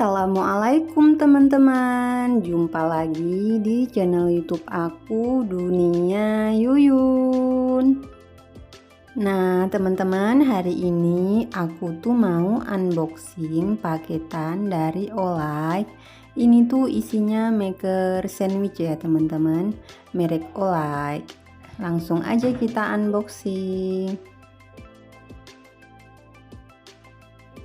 Assalamualaikum teman-teman, jumpa lagi di channel YouTube aku Dunia Yuyun. Nah teman-teman, hari ini aku tuh mau unboxing paketan dari Olive. Ini tuh isinya maker sandwich ya teman-teman, merek Olive. Langsung aja kita unboxing.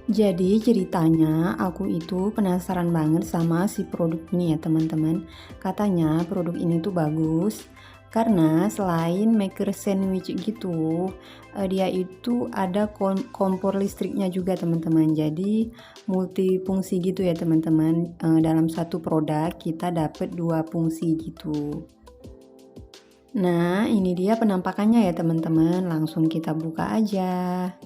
Jadi ceritanya aku itu penasaran banget sama si produk ini ya teman-teman. Katanya produk ini tuh bagus karena selain maker sandwich gitu, dia itu ada kompor listriknya juga teman-teman. Jadi multifungsi gitu ya teman-teman. Dalam satu produk kita dapat dua fungsi gitu. Nah ini dia penampakannya ya teman-teman. Langsung kita buka aja.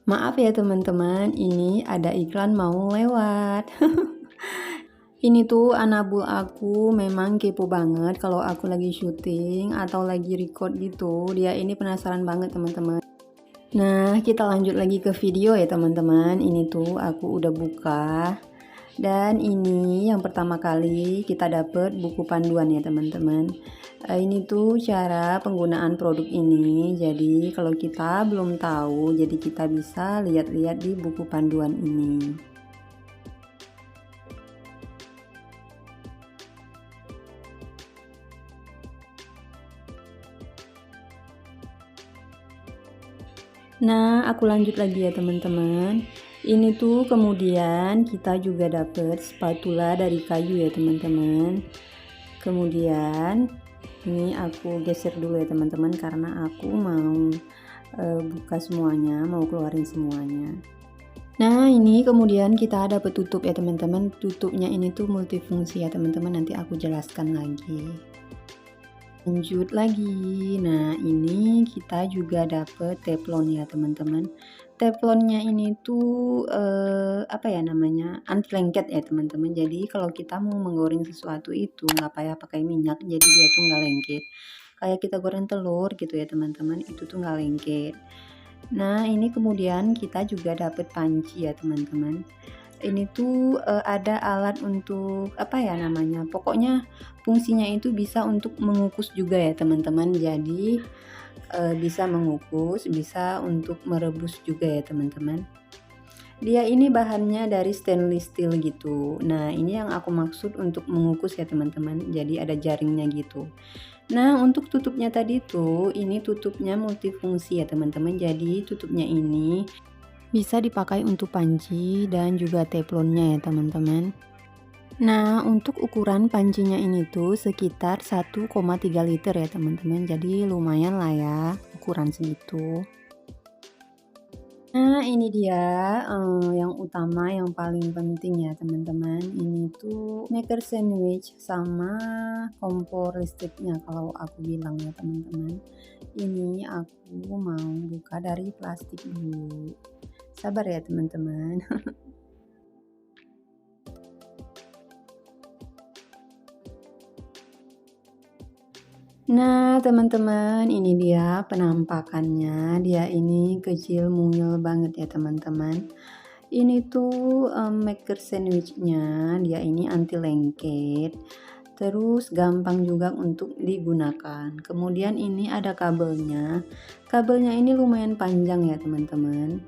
Maaf ya teman-teman, ini ada iklan mau lewat. Ini tuh anabul aku memang kepo banget kalau aku lagi syuting atau lagi record gitu. Dia ini penasaran banget teman-teman. Nah kita lanjut lagi ke video ya teman-teman. Ini tuh aku udah buka. Dan ini yang pertama kali kita dapat buku panduan ya teman-teman. Ini tuh cara penggunaan produk ini. Jadi kalau kita belum tahu, jadi kita bisa lihat-lihat di buku panduan ini. Nah, aku lanjut lagi ya teman-teman. Ini tuh kemudian kita juga dapat spatula dari kayu ya teman-teman. Kemudian ini aku geser dulu ya teman-teman karena aku mau buka semuanya, mau keluarin semuanya. Nah ini kemudian kita dapat tutup ya teman-teman. Tutupnya ini tuh multifungsi ya teman-teman, nanti aku jelaskan lagi. Lanjut lagi. Nah ini kita juga dapat teflon ya teman-teman. Teflonnya ini tuh apa ya namanya, anti lengket ya teman-teman. Jadi kalau kita mau menggoreng sesuatu itu nggak payah pakai minyak, jadi dia tuh nggak lengket. Kayak kita goreng telur gitu ya teman-teman, itu tuh nggak lengket. Nah ini kemudian kita juga dapat panci ya teman-teman. Ini tuh ada alat untuk apa ya namanya, pokoknya fungsinya itu bisa untuk mengukus juga ya teman-teman. Jadi bisa mengukus, bisa untuk merebus juga ya teman-teman. Dia ini bahannya dari stainless steel gitu. Nah ini yang aku maksud untuk mengukus ya teman-teman, jadi ada jaringnya gitu. Nah untuk tutupnya tadi tuh, ini tutupnya multifungsi ya teman-teman. Jadi tutupnya ini bisa dipakai untuk panci dan juga teflonnya ya teman-teman. Nah untuk ukuran pancinya ini tuh sekitar 1,3 liter ya teman-teman. Jadi lumayan lah ya ukuran segitu. Nah ini dia yang utama, yang paling penting ya teman-teman. Ini tuh maker sandwich sama kompor listriknya kalau aku bilang ya teman-teman. Ini aku mau buka dari plastik dulu. Sabar ya teman-teman. Nah teman-teman, ini dia penampakannya. Dia ini kecil mungil banget ya teman-teman. Ini tuh maker sandwichnya, dia ini anti lengket. Terus gampang juga untuk digunakan. Kemudian ini ada kabelnya. Kabelnya ini lumayan panjang ya teman-teman.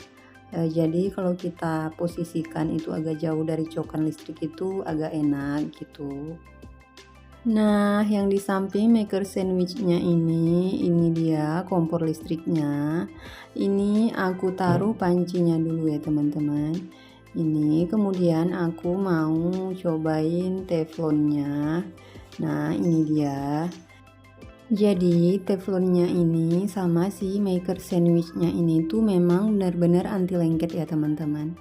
Jadi kalau kita posisikan itu agak jauh dari cokan listrik itu agak enak gitu. Nah yang di samping maker sandwichnya ini dia kompor listriknya. Ini aku taruh pancinya dulu ya teman-teman. Ini kemudian aku mau cobain teflonnya. Nah ini dia. Jadi teflonnya ini sama si maker sandwichnya ini tuh memang benar-benar anti lengket ya teman-teman.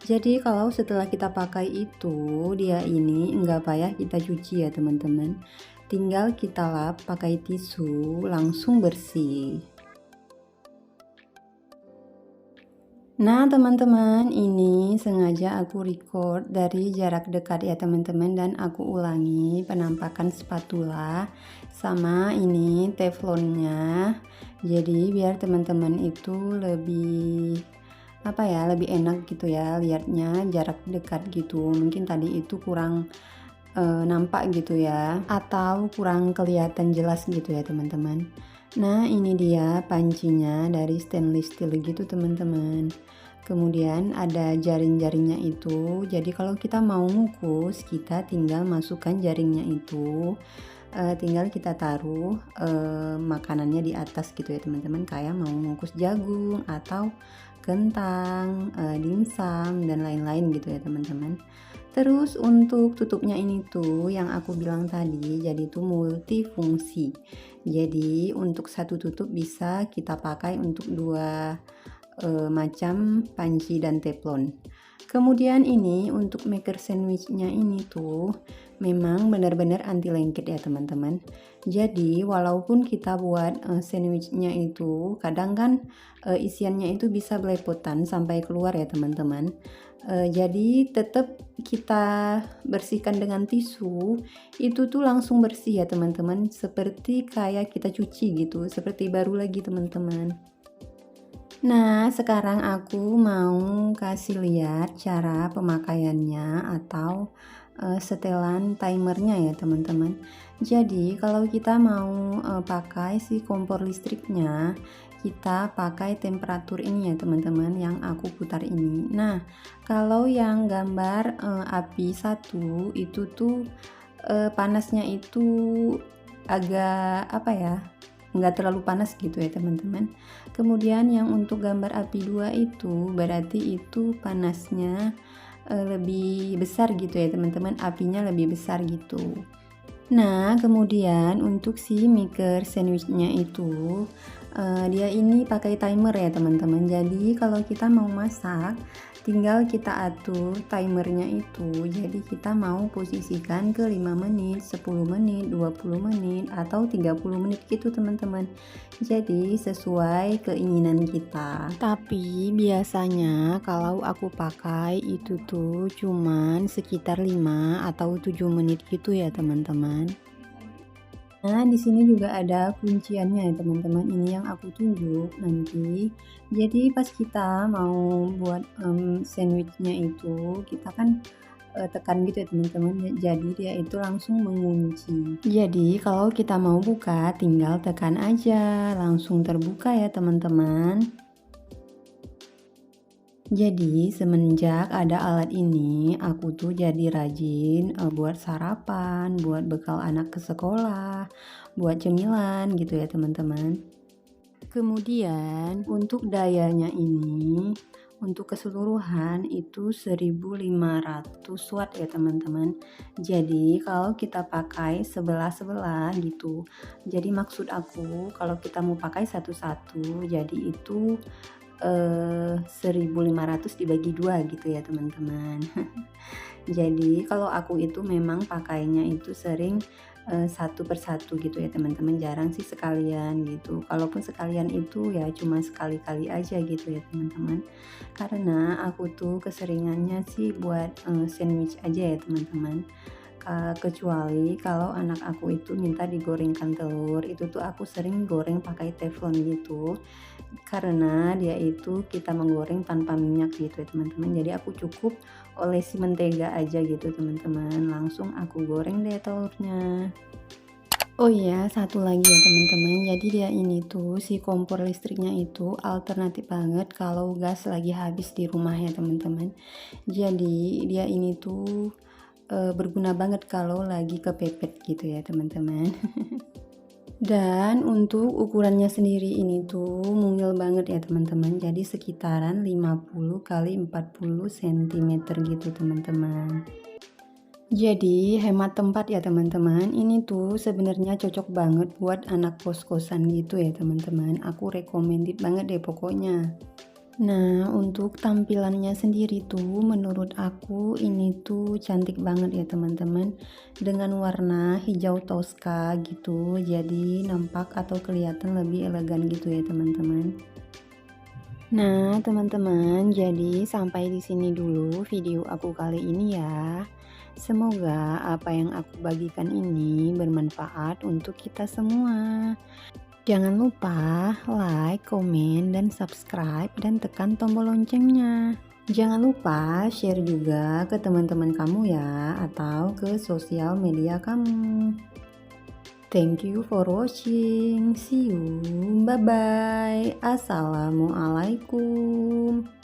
Jadi kalau setelah kita pakai itu, dia ini enggak payah kita cuci ya teman-teman. Tinggal kita lap pakai tisu, langsung bersih. Nah teman-teman, ini sengaja aku record dari jarak dekat ya teman-teman, dan aku ulangi penampakan spatula sama ini teflonnya. Jadi biar teman-teman itu lebih apa ya, lebih enak gitu ya lihatnya jarak dekat gitu. Mungkin tadi itu kurang nampak gitu ya, atau kurang kelihatan jelas gitu ya teman-teman. Nah ini dia pancinya dari stainless steel gitu teman-teman. Kemudian ada jaring-jaringnya itu, jadi kalau kita mau ngukus kita tinggal masukkan jaringnya itu, tinggal kita taruh makanannya di atas gitu ya teman-teman, kayak mau ngukus jagung atau kentang, dimsum dan lain-lain gitu ya teman-teman. Terus untuk tutupnya ini tuh yang aku bilang tadi, jadi itu multifungsi. Jadi untuk satu tutup bisa kita pakai untuk dua macam panci dan teflon. Kemudian ini untuk maker sandwichnya ini tuh memang benar-benar anti lengket ya teman-teman. Jadi walaupun kita buat sandwichnya itu kadang kan isiannya itu bisa belepotan sampai keluar ya teman-teman. Jadi tetap kita bersihkan dengan tisu, itu tuh langsung bersih ya teman-teman, seperti kayak kita cuci gitu, seperti baru lagi teman-teman. Nah sekarang aku mau kasih lihat cara pemakaiannya atau setelan timernya ya teman-teman. Jadi kalau kita mau pakai si kompor listriknya, kita pakai temperatur ini ya teman-teman yang aku putar ini. Nah kalau yang gambar api 1 itu tuh panasnya itu agak apa ya, nggak terlalu panas gitu ya teman-teman. Kemudian yang untuk gambar api 2 itu berarti itu panasnya lebih besar gitu ya teman-teman, apinya lebih besar gitu. Nah kemudian untuk si maker sandwichnya itu dia ini pakai timer ya teman-teman. Jadi kalau kita mau masak tinggal kita atur timernya itu, jadi kita mau posisikan ke 5 menit, 10 menit, 20 menit atau 30 menit gitu teman-teman. Jadi sesuai keinginan kita. Tapi biasanya kalau aku pakai itu tuh cuman sekitar 5 atau 7 menit gitu ya teman-teman. Nah, di sini juga ada kunciannya ya teman-teman. Ini yang aku tunjuk nanti. Jadi pas kita mau buat sandwichnya itu, kita kan tekan gitu ya teman-teman. Jadi dia itu langsung mengunci. Jadi kalau kita mau buka, tinggal tekan aja, langsung terbuka ya teman-teman. Jadi semenjak ada alat ini, aku tuh jadi rajin buat sarapan, buat bekal anak ke sekolah, buat cemilan gitu ya teman-teman. Kemudian untuk dayanya ini, untuk keseluruhan itu 1500 watt ya teman-teman. Jadi kalau kita pakai sebelah-sebelah gitu. Jadi maksud aku kalau kita mau pakai satu-satu, jadi itu 1500 dibagi 2 gitu ya teman-teman. Jadi kalau aku itu memang pakainya itu sering satu persatu gitu ya teman-teman, jarang sih sekalian gitu. Kalaupun sekalian itu ya cuma sekali-kali aja gitu ya teman-teman, karena aku tuh keseringannya sih buat sandwich aja ya teman-teman. Kecuali kalau anak aku itu minta digorengkan telur, itu tuh aku sering goreng pakai teflon gitu, karena dia itu kita menggoreng tanpa minyak gitu ya teman-teman. Jadi aku cukup olesi mentega aja gitu teman-teman, langsung aku goreng deh telurnya. Oh iya, satu lagi ya teman-teman, jadi dia ini tuh si kompor listriknya itu alternatif banget kalau gas lagi habis di rumah ya teman-teman. Jadi dia ini tuh berguna banget kalau lagi kepepet gitu ya teman-teman. Dan untuk ukurannya sendiri ini tuh mungil banget ya teman-teman, jadi sekitaran 50 kali 40 cm gitu teman-teman. Jadi hemat tempat ya teman-teman, ini tuh sebenarnya cocok banget buat anak kos-kosan gitu ya teman-teman, aku recommended banget deh pokoknya. Nah untuk tampilannya sendiri tuh menurut aku ini tuh cantik banget ya teman-teman, dengan warna hijau toska gitu, jadi nampak atau kelihatan lebih elegan gitu ya teman-teman. Nah teman-teman, jadi sampai di sini dulu video aku kali ini ya. Semoga apa yang aku bagikan ini bermanfaat untuk kita semua. Jangan lupa like, komen, dan subscribe, dan tekan tombol loncengnya. Jangan lupa share juga ke teman-teman kamu ya, atau ke sosial media kamu. Thank you for watching. See you. Bye-bye. Assalamualaikum.